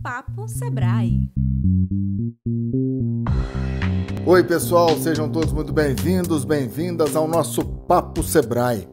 Papo Sebrae. Oi, pessoal, sejam todos muito bem-vindos, bem-vindas ao nosso Papo Sebrae.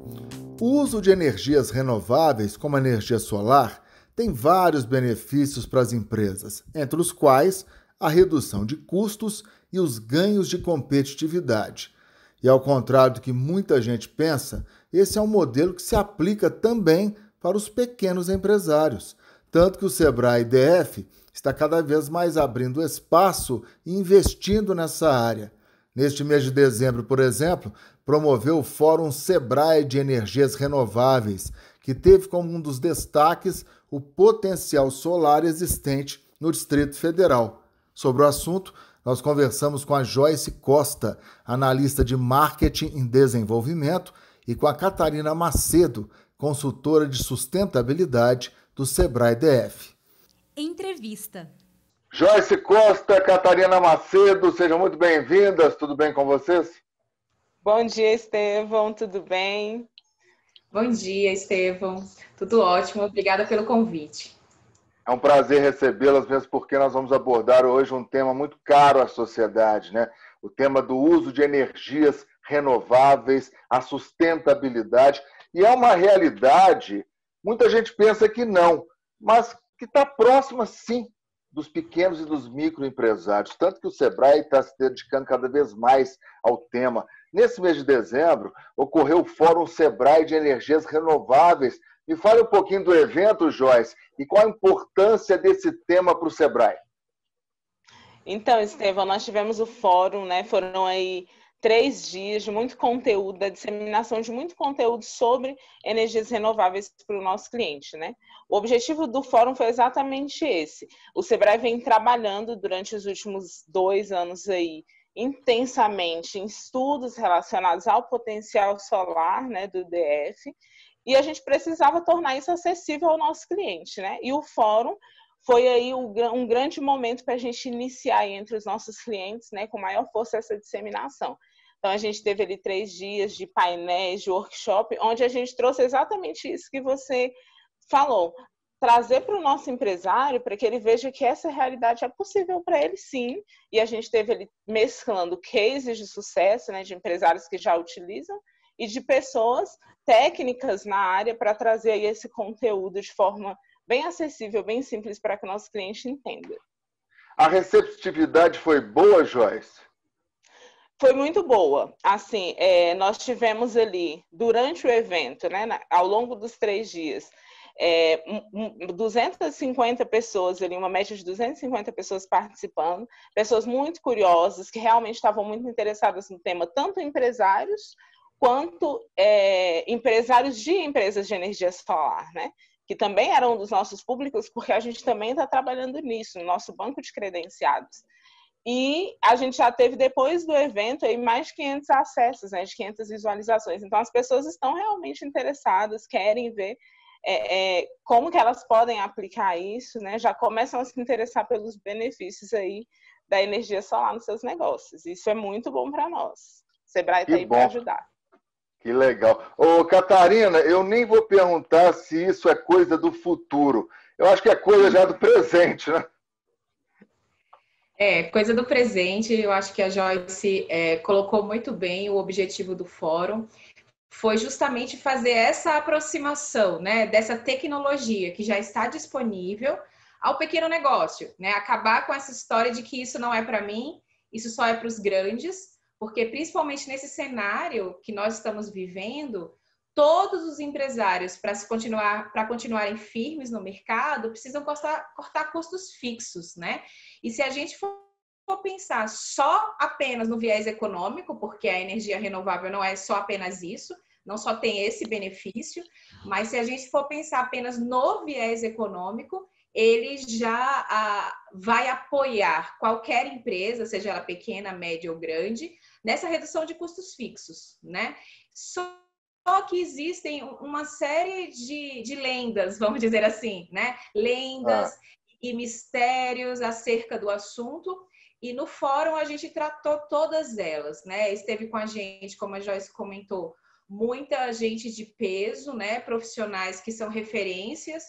O uso de energias renováveis, como a energia solar, tem vários benefícios para as empresas, entre os quais a redução de custos e os ganhos de competitividade. E ao contrário do que muita gente pensa, esse é um modelo que se aplica também para os pequenos empresários. Tanto que o Sebrae DF está cada vez mais abrindo espaço e investindo nessa área. Neste mês de dezembro, por exemplo, promoveu o Fórum Sebrae de Energias Renováveis, que teve como um dos destaques o potencial solar existente no Distrito Federal. Sobre o assunto, nós conversamos com a Joyce Costa, analista de marketing em desenvolvimento, e com a Catarina Macedo, consultora de sustentabilidade do Sebrae DF. Entrevista. Joyce Costa, Catarina Macedo, sejam muito bem-vindas. Tudo bem com vocês? Bom dia, Estevão. Tudo bem? Bom dia, Estevão. Tudo ótimo. Obrigada pelo convite. É um prazer recebê-las, mesmo porque nós vamos abordar hoje um tema muito caro à sociedade, né? O tema do uso de energias renováveis, a sustentabilidade. E é uma realidade, muita gente pensa que não, mas que está próxima, sim, dos pequenos e dos microempresários. Tanto que o Sebrae está se dedicando cada vez mais ao tema. Nesse mês de dezembro, ocorreu o Fórum Sebrae de Energias Renováveis. Me fale um pouquinho do evento, Joyce, e qual a importância desse tema para o Sebrae. Então, Estevão, nós tivemos o fórum, né? Foram aí 3 dias de muito conteúdo, da disseminação de muito conteúdo sobre energias renováveis para o nosso cliente, né? O objetivo do fórum foi exatamente esse. O Sebrae vem trabalhando durante os últimos 2 anos aí intensamente em estudos relacionados ao potencial solar, né, do DF, e a gente precisava tornar isso acessível ao nosso cliente, né? E o fórum foi aí um grande momento para a gente iniciar entre os nossos clientes, né, com maior força essa disseminação. Então, a gente teve ali 3 dias de painéis, de workshop, onde a gente trouxe exatamente isso que você falou. Trazer para o nosso empresário, para que ele veja que essa realidade é possível para ele, sim. E a gente teve ali mesclando cases de sucesso, né, de empresários que já utilizam, e de pessoas técnicas na área para trazer aí esse conteúdo de forma bem acessível, bem simples para que o nosso cliente entenda. A receptividade foi boa, Joyce? Foi muito boa. Assim, nós tivemos ali, durante o evento, né, ao longo dos 3 dias, 250 pessoas ali, uma média de 250 pessoas participando, pessoas muito curiosas, que realmente estavam muito interessadas no tema, tanto empresários quanto empresários de empresas de energia solar, né? Que também eram um dos nossos públicos, porque a gente também está trabalhando nisso, no nosso banco de credenciados. E a gente já teve, depois do evento, aí mais de 500 acessos, né, de 500 visualizações. Então, as pessoas estão realmente interessadas, querem ver como que elas podem aplicar isso, né? Já começam a se interessar pelos benefícios aí da energia solar nos seus negócios. Isso é muito bom para nós. O Sebrae está aí para ajudar. Que legal. Ô, Catarina, eu nem vou perguntar se isso é coisa do futuro. Eu acho que é coisa já do presente, né? Coisa do presente. Eu acho que a Joyce colocou muito bem o objetivo do fórum. Foi justamente fazer essa aproximação, né, dessa tecnologia que já está disponível ao pequeno negócio, né? Acabar com essa história de que isso não é para mim, isso só é para os grandes, porque principalmente nesse cenário que nós estamos vivendo, todos os empresários, para continuarem firmes no mercado, precisam cortar custos fixos, né? E se a gente for pensar só apenas no viés econômico, porque a energia renovável não é só apenas isso, não só tem esse benefício, mas se a gente for pensar apenas no viés econômico, ele já vai apoiar qualquer empresa, seja ela pequena, média ou grande, nessa redução de custos fixos, né? Só que existem uma série de lendas, vamos dizer assim, né? Lendas e mistérios acerca do assunto. E no fórum a gente tratou todas elas, né? Esteve com a gente, como a Joyce comentou, muita gente de peso, né? Profissionais que são referências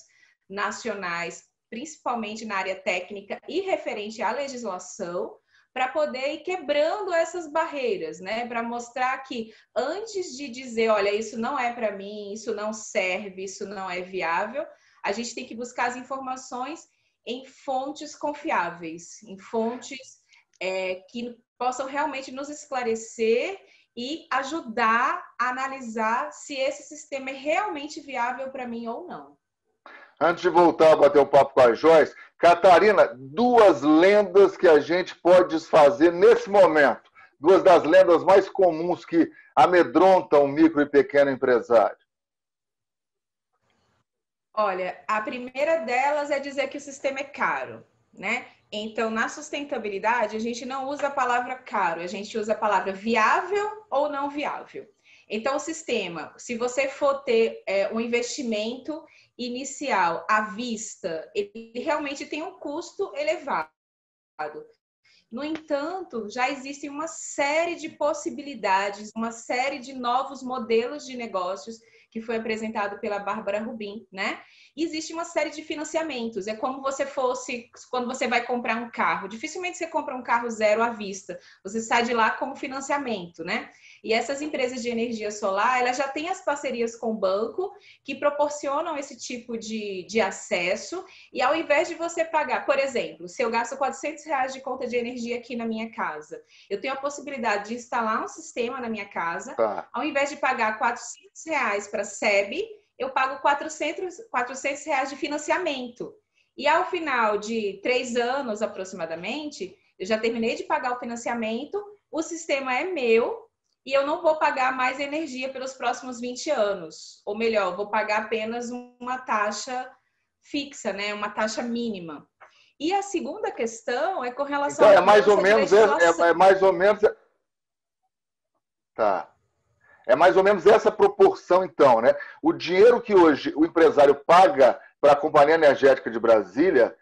nacionais, principalmente na área técnica e referente à legislação, para poder ir quebrando essas barreiras, né? Para mostrar que antes de dizer, olha, isso não é para mim, isso não serve, isso não é viável, a gente tem que buscar as informações em fontes confiáveis, em fontes que possam realmente nos esclarecer e ajudar a analisar se esse sistema é realmente viável para mim ou não. Antes de voltar a bater o papo com a Joyce, Catarina, duas lendas que a gente pode desfazer nesse momento. Duas das lendas mais comuns que amedrontam o micro e pequeno empresário. Olha, a primeira delas é dizer que o sistema é caro, né? Então, na sustentabilidade, a gente não usa a palavra caro, a gente usa a palavra viável ou não viável. Então, o sistema, se você for ter um investimento inicial à vista, ele realmente tem um custo elevado. No entanto, já existe uma série de possibilidades, uma série de novos modelos de negócios que foi apresentado pela Bárbara Rubin, né? E existe uma série de financiamentos. É como você fosse, quando você vai comprar um carro. Dificilmente você compra um carro zero à vista. Você sai de lá como financiamento, né? E essas empresas de energia solar, elas já têm as parcerias com o banco que proporcionam esse tipo de acesso. E ao invés de você pagar, por exemplo, se eu gasto R$400 de conta de energia aqui na minha casa, eu tenho a possibilidade de instalar um sistema na minha casa. Tá. Ao invés de pagar R$400 para a SEB, eu pago R$400 de financiamento. E ao final de 3 anos, aproximadamente, eu já terminei de pagar o financiamento, o sistema é meu e eu não vou pagar mais energia pelos próximos 20 anos. Ou melhor, vou pagar apenas uma taxa fixa, né? Uma taxa mínima. E a segunda questão é com relação Então, à mais ou menos Tá. É mais ou menos essa proporção, então, né? O dinheiro que hoje o empresário paga para a Companhia Energética de Brasília,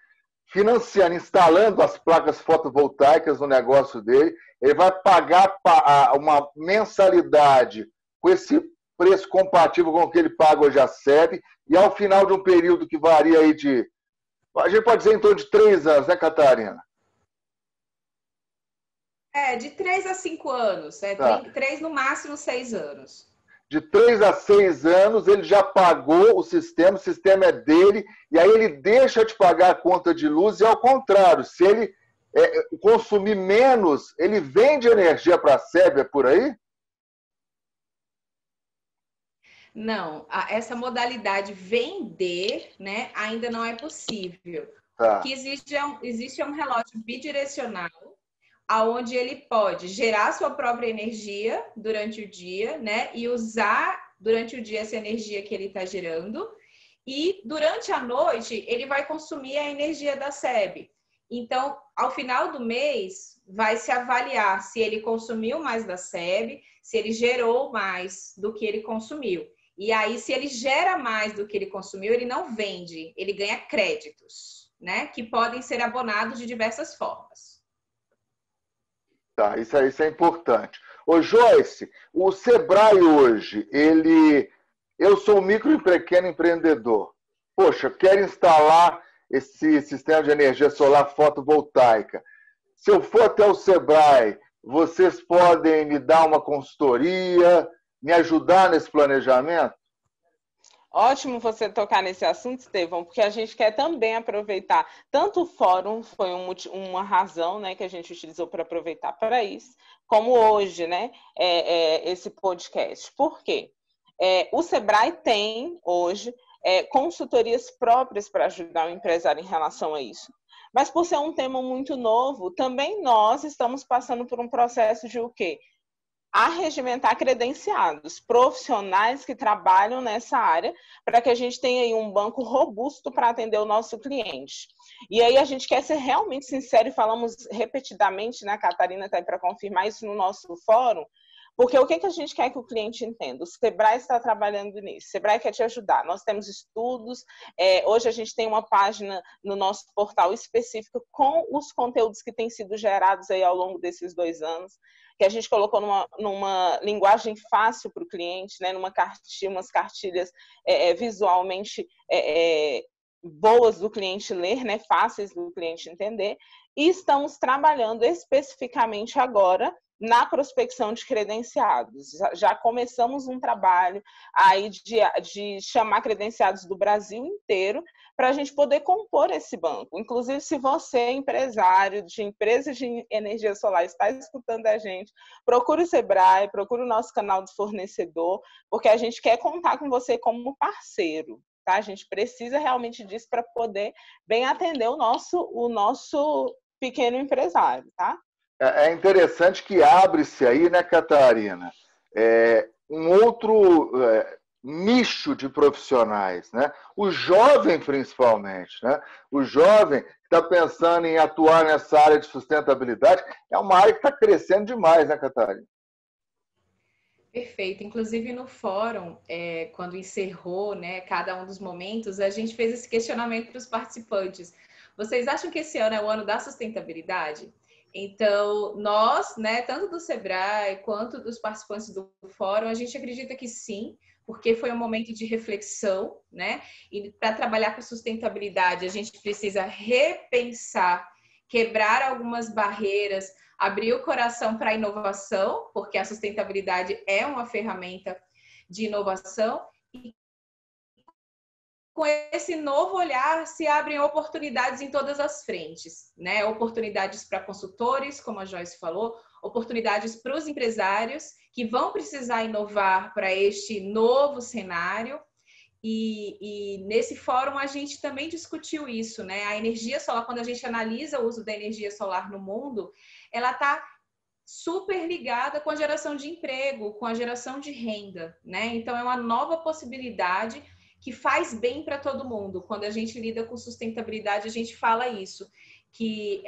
financiando, instalando as placas fotovoltaicas no negócio dele, ele vai pagar uma mensalidade com esse preço compatível com o que ele paga hoje a SEB, e ao final de um período que varia aí de... A gente pode dizer em torno de 3 anos, né, Catarina? de 3 a 5 anos. Tá. 3 no máximo 6 anos. De 3 a 6 anos, ele já pagou o sistema é dele, e aí ele deixa de pagar a conta de luz, e ao contrário, se ele consumir menos, ele vende energia para a SEB, é por aí? Não, essa modalidade vender, né, ainda não é possível. Tá. O que existe um relógio bidirecional, aonde ele pode gerar sua própria energia durante o dia, né, e usar durante o dia essa energia que ele está gerando, e durante a noite ele vai consumir a energia da SEB. Então, ao final do mês, vai se avaliar se ele consumiu mais da SEB, se ele gerou mais do que ele consumiu. E aí, se ele gera mais do que ele consumiu, ele não vende, ele ganha créditos, né, que podem ser abonados de diversas formas. Tá, isso é importante. Ô, Joyce, o Sebrae hoje, eu sou um micro e pequeno empreendedor. Poxa, quero instalar esse sistema de energia solar fotovoltaica. Se eu for até o Sebrae, vocês podem me dar uma consultoria, me ajudar nesse planejamento? Ótimo você tocar nesse assunto, Estevão, porque a gente quer também aproveitar, tanto o fórum foi uma razão, né, que a gente utilizou para aproveitar para isso, como hoje, né, esse podcast. Por quê? O Sebrae tem hoje consultorias próprias para ajudar o empresário em relação a isso. Mas por ser um tema muito novo, também nós estamos passando por um processo de o quê? Arregimentar credenciados, profissionais que trabalham nessa área, para que a gente tenha aí um banco robusto para atender o nosso cliente. E aí a gente quer ser realmente sincero e falamos repetidamente, né, Catarina está aí para confirmar isso no nosso fórum, porque o que a gente quer que o cliente entenda? O Sebrae está trabalhando nisso, o Sebrae quer te ajudar. Nós temos estudos, hoje a gente tem uma página no nosso portal específica com os conteúdos que têm sido gerados aí ao longo desses 2 anos, que a gente colocou numa linguagem fácil para o cliente, né, umas cartilhas visualmente boas do cliente ler, né, fáceis do cliente entender, e estamos trabalhando especificamente agora na prospecção de credenciados. Já começamos um trabalho aí de chamar credenciados do Brasil inteiro para a gente poder compor esse banco. Inclusive, se você, empresário de empresas de energia solar, está escutando a gente, procure o Sebrae, procure o nosso canal de fornecedor, porque a gente quer contar com você como parceiro. Tá? A gente precisa realmente disso para poder bem atender o nosso pequeno empresário, tá? É interessante que abre-se aí, né, Catarina, um outro nicho de profissionais, né? O jovem, principalmente, né? O jovem que está pensando em atuar nessa área de sustentabilidade é uma área que está crescendo demais, né, Catarina? Perfeito. Inclusive no fórum, quando encerrou, né, cada um dos momentos, a gente fez esse questionamento para os participantes. Vocês acham que esse ano é o ano da sustentabilidade? Então, nós, né, tanto do Sebrae quanto dos participantes do fórum, a gente acredita que sim, porque foi um momento de reflexão, né? E para trabalhar com sustentabilidade, a gente precisa repensar, quebrar algumas barreiras, abrir o coração para a inovação, porque a sustentabilidade é uma ferramenta de inovação. E com esse novo olhar, se abrem oportunidades em todas as frentes, né? Oportunidades para consultores, como a Joyce falou, oportunidades para os empresários que vão precisar inovar para este novo cenário. E nesse fórum a gente também discutiu isso, né? A energia solar, quando a gente analisa o uso da energia solar no mundo, ela está super ligada com a geração de emprego, com a geração de renda, né? Então é uma nova possibilidade que faz bem para todo mundo. Quando a gente lida com sustentabilidade, a gente fala isso, que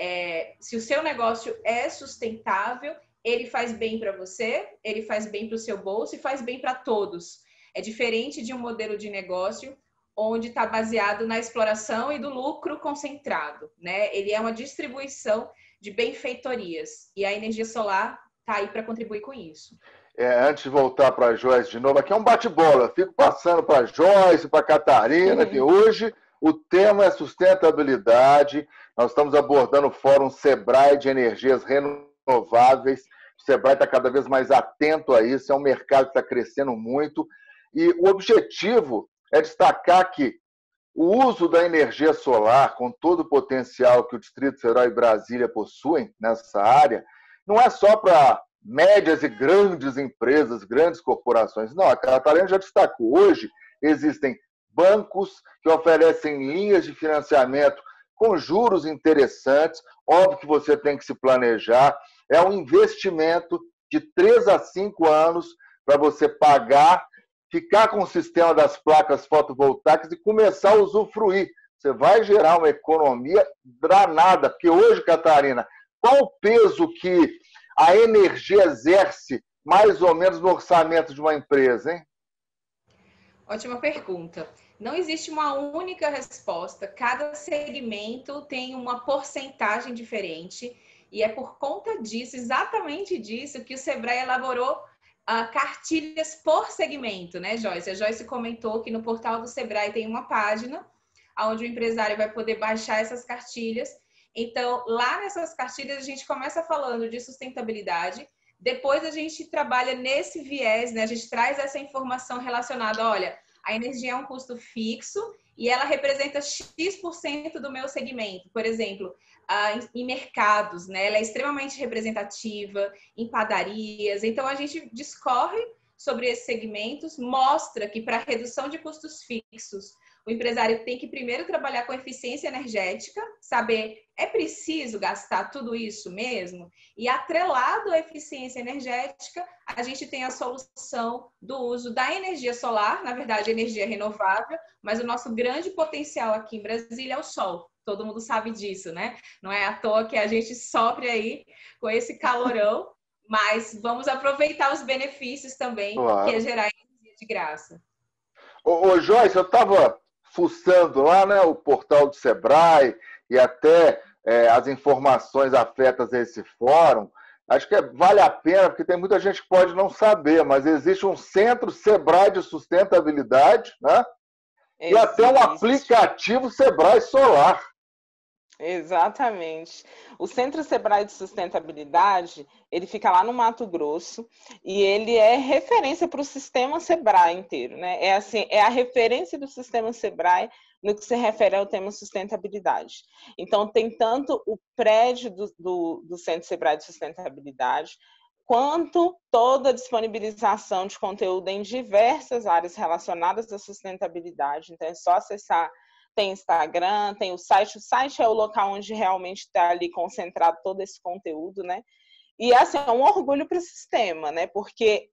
se o seu negócio é sustentável, ele faz bem para você, ele faz bem para o seu bolso e faz bem para todos. É diferente de um modelo de negócio onde está baseado na exploração e do lucro concentrado, né? Ele é uma distribuição de benfeitorias e a energia solar está aí para contribuir com isso. Antes de voltar para a Joyce de novo, aqui é um bate-bola. Fico passando para a Joyce, para a Catarina, que hoje o tema é sustentabilidade. Nós estamos abordando o Fórum Sebrae de Energias Renováveis. O Sebrae está cada vez mais atento a isso, é um mercado que está crescendo muito. E o objetivo é destacar que o uso da energia solar, com todo o potencial que o Distrito Federal e Brasília possuem nessa área, não é só para médias e grandes empresas, grandes corporações. Não, a Catarina já destacou. Hoje existem bancos que oferecem linhas de financiamento com juros interessantes. Óbvio que você tem que se planejar. É um investimento de 3 a 5 anos para você pagar, ficar com o sistema das placas fotovoltaicas e começar a usufruir. Você vai gerar uma economia danada. Porque hoje, Catarina, qual o peso que a energia exerce mais ou menos no orçamento de uma empresa, hein? Ótima pergunta. Não existe uma única resposta. Cada segmento tem uma porcentagem diferente e é por conta disso, exatamente disso, que o Sebrae elaborou cartilhas por segmento, né, Joyce? A Joyce comentou que no portal do Sebrae tem uma página onde o empresário vai poder baixar essas cartilhas. Então, lá nessas cartilhas, a gente começa falando de sustentabilidade, depois a gente trabalha nesse viés, né? A gente traz essa informação relacionada, olha, a energia é um custo fixo e ela representa X% do meu segmento. Por exemplo, em mercados, né? Ela é extremamente representativa, em padarias. Então, a gente discorre sobre esses segmentos, mostra que para redução de custos fixos, o empresário tem que primeiro trabalhar com eficiência energética, saber, é preciso gastar tudo isso mesmo? E atrelado à eficiência energética, a gente tem a solução do uso da energia solar, na verdade, energia renovável, mas o nosso grande potencial aqui em Brasília é o sol. Todo mundo sabe disso, né? Não é à toa que a gente sofre aí com esse calorão, mas vamos aproveitar os benefícios também, claro, que é gerar energia de graça. Ô Joyce, eu estava fuçando lá, né, o portal do Sebrae e até as informações afetas a esse fórum. Acho que vale a pena, porque tem muita gente que pode não saber, mas existe um Centro Sebrae de Sustentabilidade, né? E até um aplicativo Sebrae Solar. Exatamente. O Centro Sebrae de Sustentabilidade, ele fica lá no Mato Grosso e ele é referência para o sistema Sebrae inteiro, né? É assim, é a referência do sistema Sebrae no que se refere ao tema sustentabilidade. Então, tem tanto o prédio do Centro Sebrae de Sustentabilidade, quanto toda a disponibilização de conteúdo em diversas áreas relacionadas à sustentabilidade. Então, é só acessar. Tem Instagram, tem o site. O site é o local onde realmente está ali concentrado todo esse conteúdo, né? E, assim, é um orgulho para o sistema, né? Porque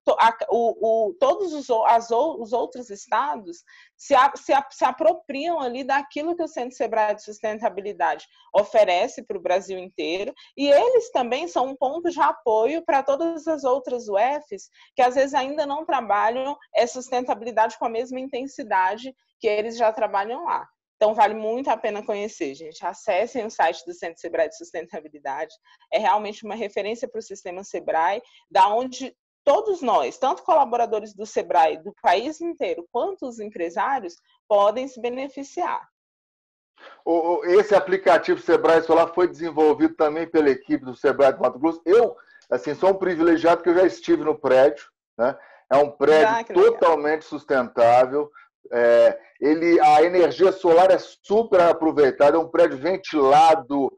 todos os outros estados se apropriam ali daquilo que o Centro Sebrae de Sustentabilidade oferece para o Brasil inteiro, e eles também são um ponto de apoio para todas as outras UFs que, às vezes, ainda não trabalham sustentabilidade com a mesma intensidade que eles já trabalham lá. Então, vale muito a pena conhecer, gente. Acessem o site do Centro Sebrae de Sustentabilidade. É realmente uma referência para o sistema Sebrae, da onde todos nós, tanto colaboradores do Sebrae do país inteiro, quanto os empresários, podem se beneficiar. Esse aplicativo Sebrae Solar foi desenvolvido também pela equipe do Sebrae do Mato Grosso. Eu, assim, sou um privilegiado porque eu já estive no prédio, né? É um prédio totalmente sustentável. A energia solar é super aproveitada, é um prédio ventilado,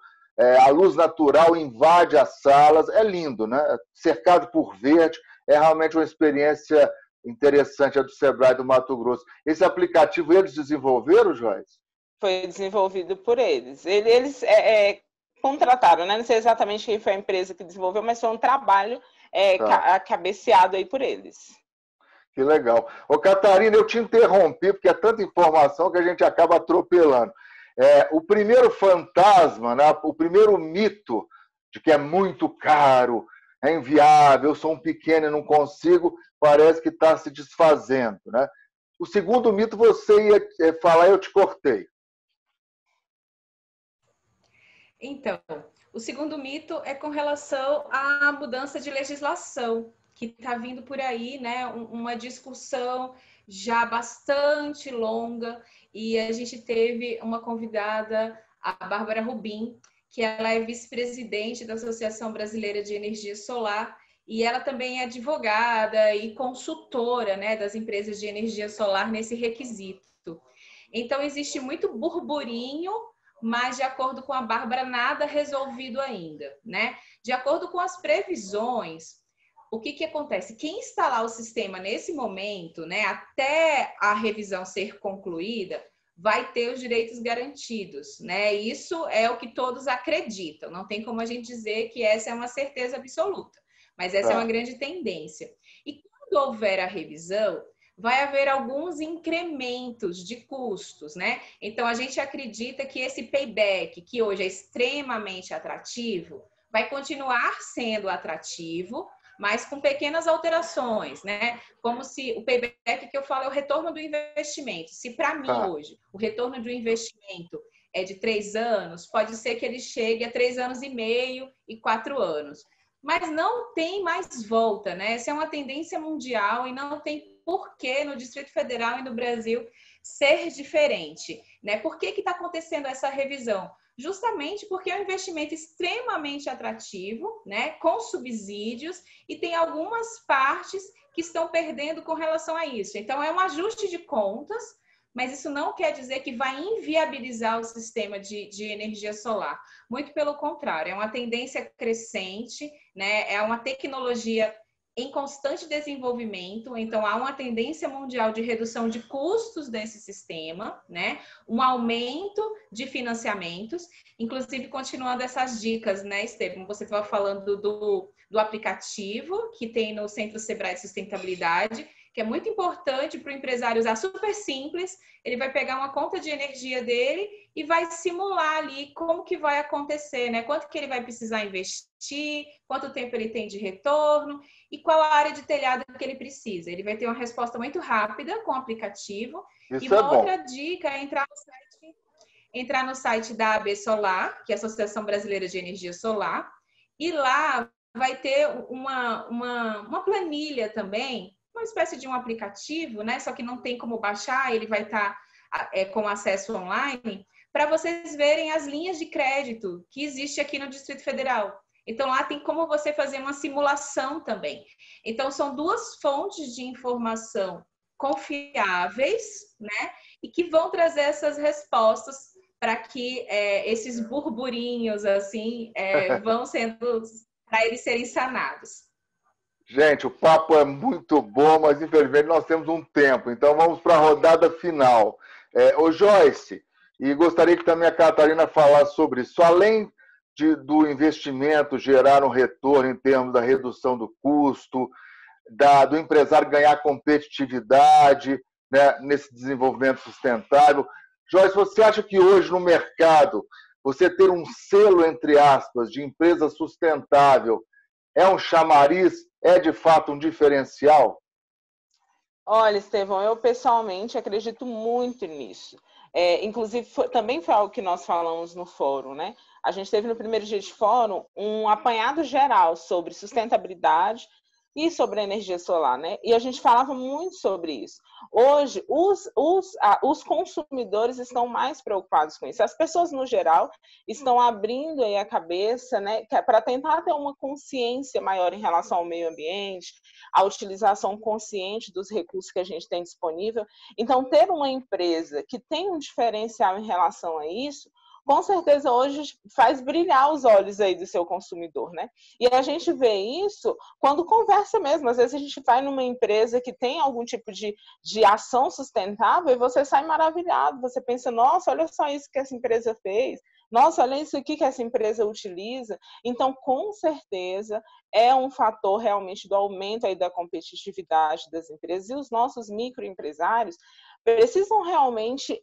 a luz natural invade as salas, é lindo, né? Cercado por verde, é realmente uma experiência interessante a do Sebrae do Mato Grosso. Esse aplicativo eles desenvolveram, Joyce? Foi desenvolvido por eles. Eles contrataram, né? Não sei exatamente quem foi a empresa que desenvolveu, mas foi um trabalho cabeceado aí por eles. Que legal. Ô, Catarina, eu te interrompi, porque é tanta informação que a gente acaba atropelando. O primeiro fantasma, né, o primeiro mito de que é muito caro, é inviável, eu sou um pequeno e não consigo, parece que está se desfazendo, né? O segundo mito você ia falar e eu te cortei. Então, o segundo mito é com relação à mudança de legislação, que está vindo por aí, né? Uma discussão já bastante longa, e a gente teve uma convidada, a Bárbara Rubim, que ela é vice-presidente da Associação Brasileira de Energia Solar, e ela também é advogada e consultora, né, das empresas de energia solar nesse requisito. Então, existe muito burburinho, mas, de acordo com a Bárbara, nada resolvido ainda, né? De acordo com as previsões, o que acontece? Quem instalar o sistema nesse momento, né, até a revisão ser concluída, vai ter os direitos garantidos, né? Isso é o que todos acreditam. Não tem como a gente dizer que essa é uma certeza absoluta, mas essa é uma grande tendência. E quando houver a revisão, vai haver alguns incrementos de custos, né? Então, a gente acredita que esse payback, que hoje é extremamente atrativo, vai continuar sendo atrativo, mas com pequenas alterações, né? Como se o payback que eu falo é o retorno do investimento. Se para mim hoje o retorno do investimento é de 3 anos, pode ser que ele chegue a 3 anos e meio e 4 anos. Mas não tem mais volta, né? Essa é uma tendência mundial e não tem por que no Distrito Federal e no Brasil ser diferente, né? Por que está acontecendo essa revisão? Justamente porque é um investimento extremamente atrativo, né, com subsídios, e tem algumas partes que estão perdendo com relação a isso. Então, é um ajuste de contas, mas isso não quer dizer que vai inviabilizar o sistema de energia solar. Muito pelo contrário, é uma tendência crescente, né, é uma tecnologia em constante desenvolvimento, então há uma tendência mundial de redução de custos desse sistema, né? Um aumento de financiamentos, inclusive continuando essas dicas, né, Estevam? Você estava falando do aplicativo que tem no Centro Sebrae de Sustentabilidade, que é muito importante para o empresário usar, super simples. Ele vai pegar uma conta de energia dele e vai simular ali como que vai acontecer, né? Quanto que ele vai precisar investir, quanto tempo ele tem de retorno e qual a área de telhado que ele precisa. Ele vai ter uma resposta muito rápida com o aplicativo. Isso e uma é outra dica é entrar no site da AB Solar, que é a Associação Brasileira de Energia Solar, e lá vai ter uma planilha também, uma espécie de um aplicativo, né? Só que não tem como baixar, ele vai estar com acesso online, para vocês verem as linhas de crédito que existe aqui no Distrito Federal. Então, lá tem como você fazer uma simulação também. Então, são duas fontes de informação confiáveis, né? E que vão trazer essas respostas para que esses burburinhos, assim, vão sendo, para eles serem sanados. Gente, o papo é muito bom, mas infelizmente nós temos um tempo. Então, vamos para a rodada final. Ô Joyce, e gostaria que também a Catarina falasse sobre isso. Além do investimento gerar um retorno em termos da redução do custo, do empresário ganhar competitividade, né, nesse desenvolvimento sustentável. Joyce, você acha que hoje no mercado, você ter um selo, entre aspas, de empresa sustentável é um chamariz, é de fato um diferencial? Olha, Estevão, eu pessoalmente acredito muito nisso. Inclusive, também foi algo que nós falamos no fórum, né? A gente teve no primeiro dia de fórum um apanhado geral sobre sustentabilidade e sobre a energia solar, né? E a gente falava muito sobre isso. Hoje, os consumidores estão mais preocupados com isso. As pessoas, no geral, estão abrindo aí a cabeça, né, para tentar ter uma consciência maior em relação ao meio ambiente, a utilização consciente dos recursos que a gente tem disponível. Então, ter uma empresa que tem um diferencial em relação a isso, com certeza hoje faz brilhar os olhos aí do seu consumidor, né? E a gente vê isso quando conversa mesmo. Às vezes a gente vai numa empresa que tem algum tipo de ação sustentável e você sai maravilhado. Você pensa, nossa, olha só isso que essa empresa fez. Nossa, olha isso aqui que essa empresa utiliza. Então, com certeza, é um fator realmente do aumento aí da competitividade das empresas. E os nossos microempresários precisam realmente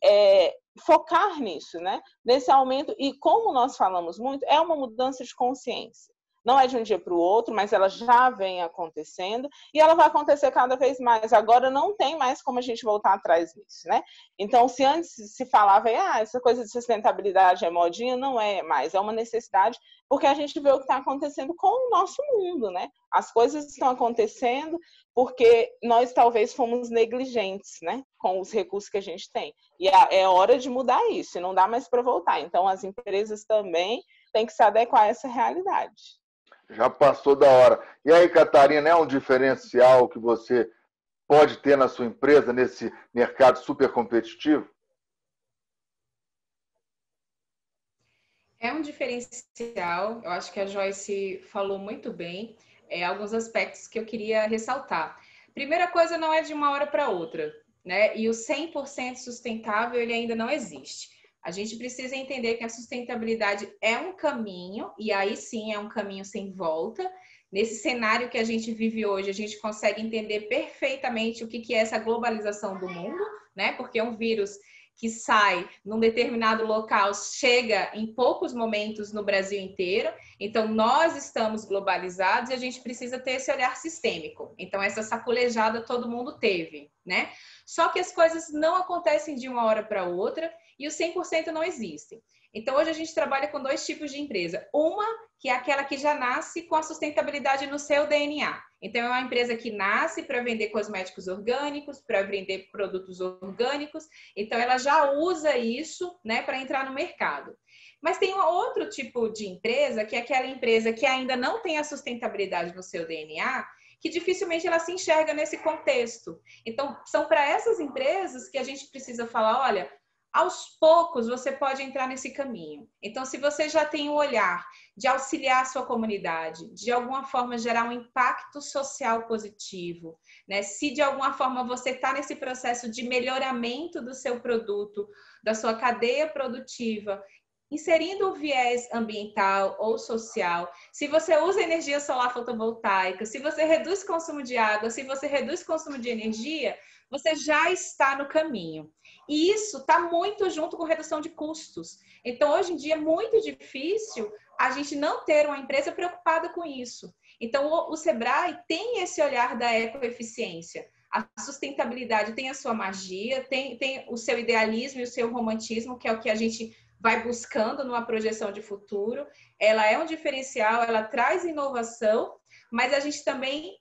focar nisso, né? Nesse aumento. E como nós falamos muito, é uma mudança de consciência. Não é de um dia para o outro, mas ela já vem acontecendo e ela vai acontecer cada vez mais. Agora não tem mais como a gente voltar atrás nisso, né? Então, se antes se falava, essa coisa de sustentabilidade é modinha, não é mais, é uma necessidade, porque a gente vê o que está acontecendo com o nosso mundo, né? As coisas estão acontecendo porque nós talvez fomos negligentes, né? Com os recursos que a gente tem. E é hora de mudar isso, não dá mais para voltar. Então, as empresas também têm que se adequar a essa realidade. Já passou da hora. E aí, Catarina, é um diferencial que você pode ter na sua empresa nesse mercado super competitivo? É um diferencial, eu acho que a Joyce falou muito bem, alguns aspectos que eu queria ressaltar. Primeira coisa, não é de uma hora para outra, né? E o 100% sustentável, ele ainda não existe. A gente precisa entender que a sustentabilidade é um caminho, e aí sim é um caminho sem volta. Nesse cenário que a gente vive hoje, a gente consegue entender perfeitamente o que é essa globalização do mundo, né? Porque um vírus que sai num determinado local chega em poucos momentos no Brasil inteiro. Então, nós estamos globalizados e a gente precisa ter esse olhar sistêmico. Então, essa sacolejada todo mundo teve, né? Só que as coisas não acontecem de uma hora para outra e o 100% não existe. Então, hoje a gente trabalha com dois tipos de empresa. Uma, que é aquela que já nasce com a sustentabilidade no seu DNA. Então, é uma empresa que nasce para vender cosméticos orgânicos, para vender produtos orgânicos. Então, ela já usa isso, né, para entrar no mercado. Mas tem um outro tipo de empresa, que é aquela empresa que ainda não tem a sustentabilidade no seu DNA, que dificilmente ela se enxerga nesse contexto. Então, são para essas empresas que a gente precisa falar, olha, aos poucos você pode entrar nesse caminho. Então, se você já tem o olhar de auxiliar a sua comunidade, de alguma forma gerar um impacto social positivo, né? Se de alguma forma você está nesse processo de melhoramento do seu produto, da sua cadeia produtiva, inserindo o viés ambiental ou social, se você usa energia solar fotovoltaica, se você reduz consumo de água, se você reduz consumo de energia, você já está no caminho. E isso está muito junto com redução de custos. Então, hoje em dia, é muito difícil a gente não ter uma empresa preocupada com isso. Então, o Sebrae tem esse olhar da ecoeficiência. A sustentabilidade tem a sua magia, tem o seu idealismo e o seu romantismo, que é o que a gente vai buscando numa projeção de futuro. Ela é um diferencial, ela traz inovação, mas a gente também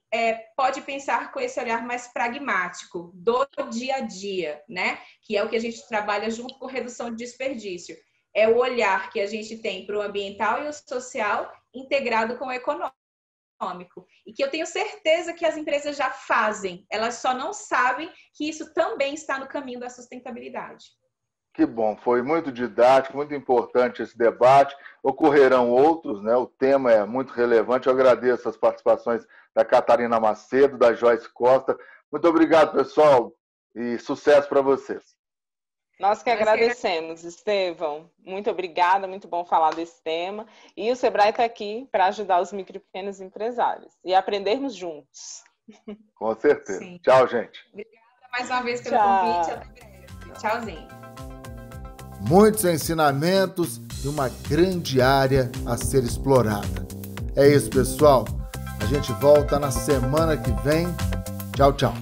pode pensar com esse olhar mais pragmático do dia a dia, né? Que é o que a gente trabalha junto com redução de desperdício. É o olhar que a gente tem para o ambiental e o social integrado com o econômico. E que eu tenho certeza que as empresas já fazem, elas só não sabem que isso também está no caminho da sustentabilidade. Que bom, foi muito didático, muito importante esse debate. Ocorrerão outros, né? O tema é muito relevante. Eu agradeço as participações da Catarina Macedo, da Joyce Costa. Muito obrigado, pessoal, e sucesso para vocês. Nós que agradecemos, Estevão. Muito obrigada, muito bom falar desse tema. E o Sebrae está aqui para ajudar os micro e pequenos empresários e aprendermos juntos. Com certeza. Sim. Tchau, gente. Obrigada mais uma vez pelo convite. Até breve. Tchauzinho. Muitos ensinamentos e uma grande área a ser explorada. É isso, pessoal. A gente volta na semana que vem. Tchau, tchau.